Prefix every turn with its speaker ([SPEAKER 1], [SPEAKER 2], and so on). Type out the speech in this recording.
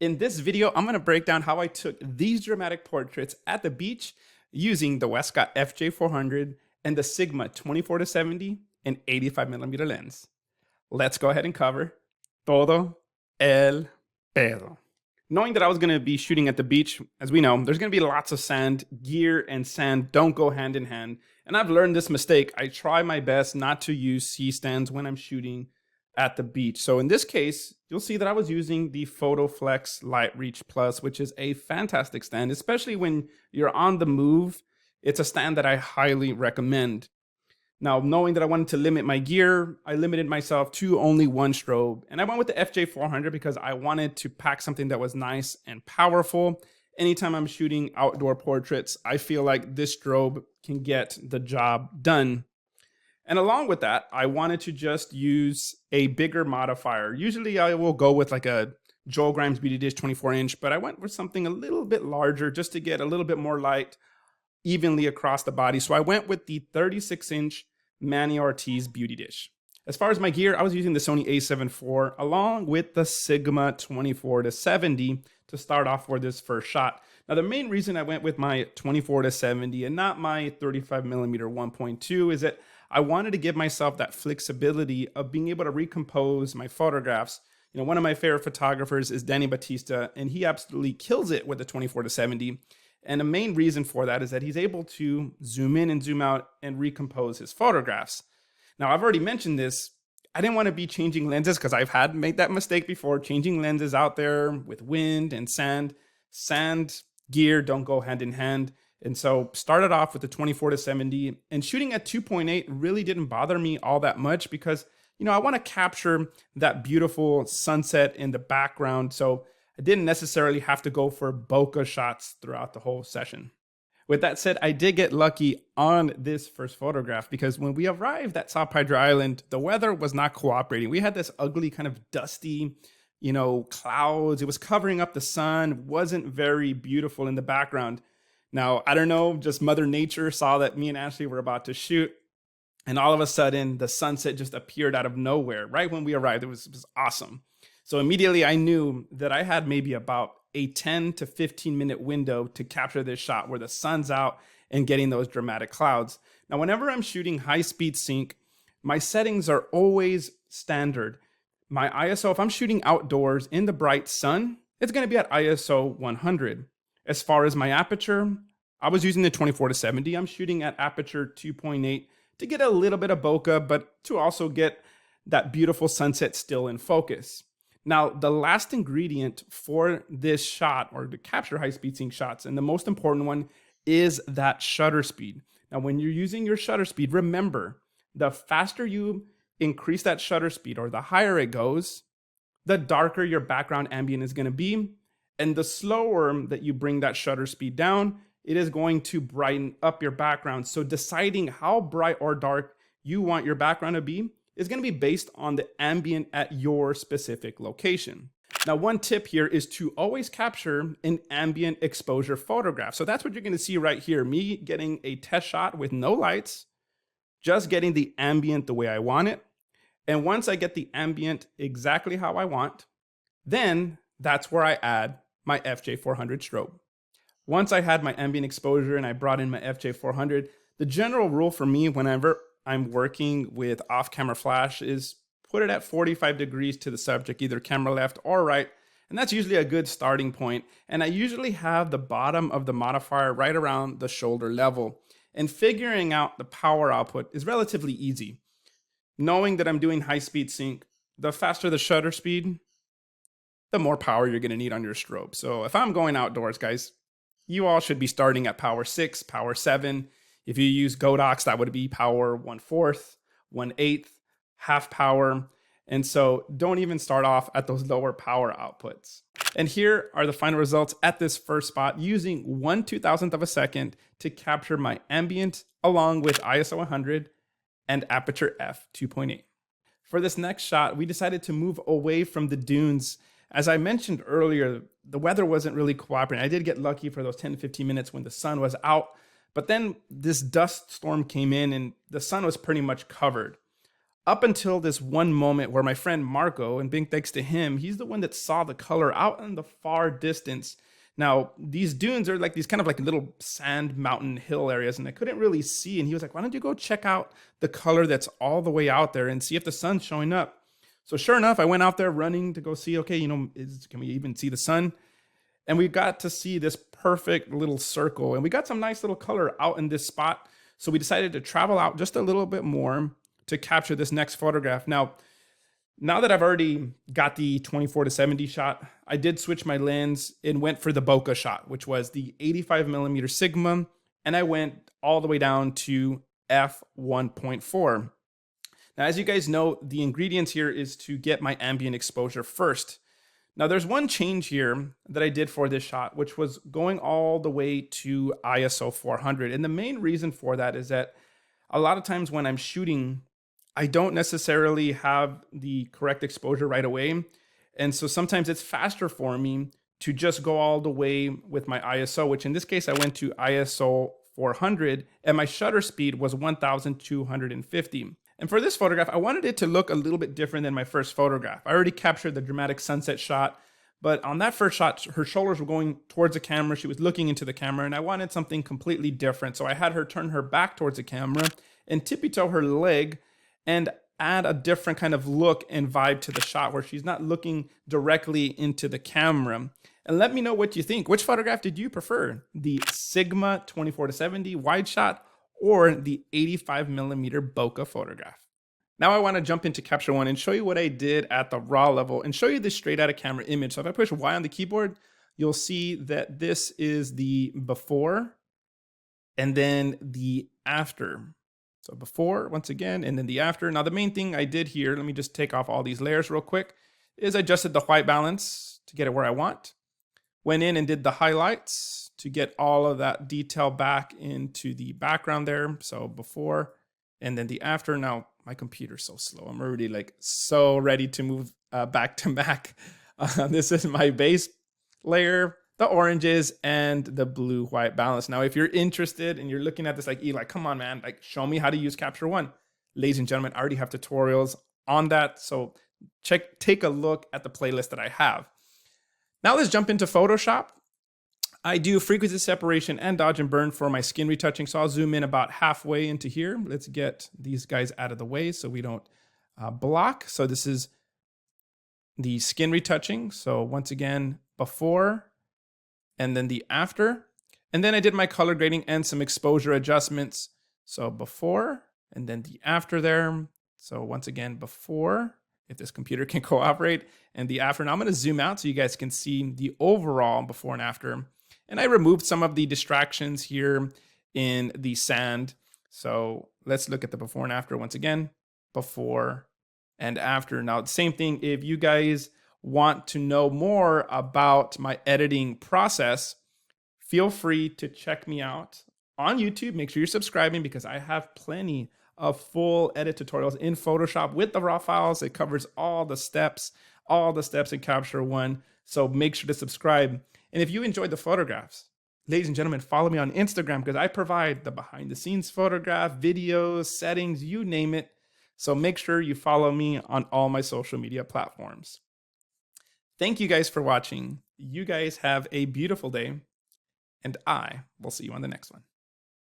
[SPEAKER 1] In this video, I'm going to break down how I took these dramatic portraits at the beach using the Westcott FJ400 and the Sigma 24-70 and 85mm lens. Let's go ahead and cover todo el pedo. Knowing that I was going to be shooting at the beach, as we know, there's going to be lots of sand. Gear and sand don't go hand in hand. And I've learned this mistake. I try my best not to use C-stands when I'm shooting at the beach. So in this case, you'll see that I was using the PhotoFlex LightReach Plus, which is a fantastic stand, especially when you're on the move. It's a stand that I highly recommend. Now, knowing that I wanted to limit my gear, I limited myself to only one strobe. And I went with the FJ400 because I wanted to pack something that was nice and powerful. Anytime I'm shooting outdoor portraits, I feel like this strobe can get the job done. And along with that, I wanted to just use a bigger modifier. Usually I will go with like a Joel Grimes Beauty Dish 24-inch, but I went with something a little bit larger just to get a little bit more light evenly across the body. So I went with the 36-inch Manny Ortiz Beauty Dish. As far as my gear, I was using the Sony a7 IV along with the Sigma 24-70 to start off for this first shot. Now, the main reason I went with my 24-70 and not my 35mm 1.2 is that I wanted to give myself that flexibility of being able to recompose my photographs. You know, one of my favorite photographers is Danny Batista, and he absolutely kills it with the 24-70. And the main reason for that is that he's able to zoom in and zoom out and recompose his photographs. Now, I've already mentioned this. I didn't want to be changing lenses because I've had made that mistake before, changing lenses out there with wind and sand. Sand, gear don't go hand in hand. And so started off with the 24-70, and shooting at 2.8 really didn't bother me all that much because, you know, I want to capture that beautiful sunset in the background. So I didn't necessarily have to go for bokeh shots throughout the whole session. With that said, I did get lucky on this first photograph because when we arrived at Sao Pedro Island, the weather was not cooperating. We had this ugly kind of dusty, clouds. It was covering up the sun, wasn't very beautiful in the background. Now, I don't know, just Mother Nature saw that me and Ashley were about to shoot, and all of a sudden the sunset just appeared out of nowhere. Right when we arrived, it was awesome. So immediately I knew that I had maybe about a 10 to 15 minute window to capture this shot where the sun's out and getting those dramatic clouds. Now, whenever I'm shooting high speed sync, my settings are always standard. My ISO, if I'm shooting outdoors in the bright sun, it's going to be at ISO 100. As far as my aperture, I was using the 24-70. I'm shooting at aperture 2.8 to get a little bit of bokeh, but to also get that beautiful sunset still in focus. Now, the last ingredient for this shot, or to capture high-speed sync shots, and the most important one, is that shutter speed. Now, when you're using your shutter speed, remember, the faster you increase that shutter speed, or the higher it goes, the darker your background ambient is going to be. And the slower that you bring that shutter speed down, it is going to brighten up your background. So deciding how bright or dark you want your background to be is going to be based on the ambient at your specific location. Now, one tip here is to always capture an ambient exposure photograph. So that's what you're going to see right here. Me getting a test shot with no lights, just getting the ambient the way I want it. And once I get the ambient exactly how I want, then that's where I add my FJ400 strobe. Once I had my ambient exposure and I brought in my FJ400, the general rule for me whenever I'm working with off-camera flash is put it at 45 degrees to the subject, either camera left or right. And that's usually a good starting point. And I usually have the bottom of the modifier right around the shoulder level. And figuring out the power output is relatively easy. Knowing that I'm doing high-speed sync, the faster the shutter speed, the more power you're going to need on your strobe. So if I'm going outdoors, guys, you all should be starting at power 6, power 7. If you use Godox, that would be power 1/4, 1/8, half power. And so don't even start off at those lower power outputs. And here are the final results at this first spot using 1/2000th of a second to capture my ambient along with ISO 100 and aperture f 2.8. For this next shot, we decided to move away from the dunes. As I mentioned earlier, the weather wasn't really cooperating. I did get lucky for those 10 to 15 minutes when the sun was out, but then this dust storm came in and the sun was pretty much covered. up until this one moment where my friend Marco, and big thanks to him, he's the one that saw the color out in the far distance. Now, these dunes are like these kind of like little sand mountain hill areas, and I couldn't really see. And he was like, why don't you go check out the color that's all the way out there and see if the sun's showing up? So sure enough, I went out there running to go see, okay, can we even see the sun? And we got to see this perfect little circle, and we got some nice little color out in this spot. So we decided to travel out just a little bit more to capture this next photograph. Now that I've already got the 24-70 shot, I did switch my lens and went for the bokeh shot, which was the 85mm Sigma, and I went all the way down to f1.4. Now, as you guys know, the ingredients here is to get my ambient exposure first. Now, there's one change here that I did for this shot, which was going all the way to ISO 400. And the main reason for that is that a lot of times when I'm shooting, I don't necessarily have the correct exposure right away. And so sometimes it's faster for me to just go all the way with my ISO, which in this case, I went to ISO 400 and my shutter speed was 1,250. And for this photograph, I wanted it to look a little bit different than my first photograph. I already captured the dramatic sunset shot, but on that first shot, her shoulders were going towards the camera. She was looking into the camera, and I wanted something completely different. So I had her turn her back towards the camera and tippy-toe her leg and add a different kind of look and vibe to the shot where she's not looking directly into the camera. And let me know what you think. Which photograph did you prefer? The Sigma 24-70 wide shot or the 85mm bokeh photograph? Now I want to jump into Capture One and show you what I did at the raw level and show you this straight out of camera image. So if I push Y on the keyboard, you'll see that this is the before and then the after. So before, once again, and then the after. Now the main thing I did here, let me just take off all these layers real quick, is I adjusted the white balance to get it where I want. Went in and did the highlights to get all of that detail back into the background there. So before and then the after. Now my computer's so slow. I'm already like so ready to move back to back. This is my base layer, the oranges, and the blue-white balance. Now, if you're interested and you're looking at this like, Eli, come on, man, like show me how to use Capture One. Ladies and gentlemen, I already have tutorials on that. So take a look at the playlist that I have. Now let's jump into Photoshop. I do frequency separation and dodge and burn for my skin retouching. So I'll zoom in about halfway into here. Let's get these guys out of the way so we don't block. So this is the skin retouching. So once again, before and then the after. And then I did my color grading and some exposure adjustments. So before and then the after there. So once again, before, if this computer can cooperate, and the after. Now I'm going to zoom out so you guys can see the overall before and after. And I removed some of the distractions here in the sand. So let's look at the before and after once again, before and after. Now, the same thing, if you guys want to know more about my editing process, feel free to check me out on YouTube. Make sure you're subscribing because I have plenty of full edit tutorials in Photoshop with the raw files. It covers all the steps in Capture One. So make sure to subscribe. And if you enjoyed the photographs, ladies and gentlemen, follow me on Instagram because I provide the behind the scenes photograph, videos, settings, you name it. So make sure you follow me on all my social media platforms. Thank you guys for watching. You guys have a beautiful day, and I will see you on the next one.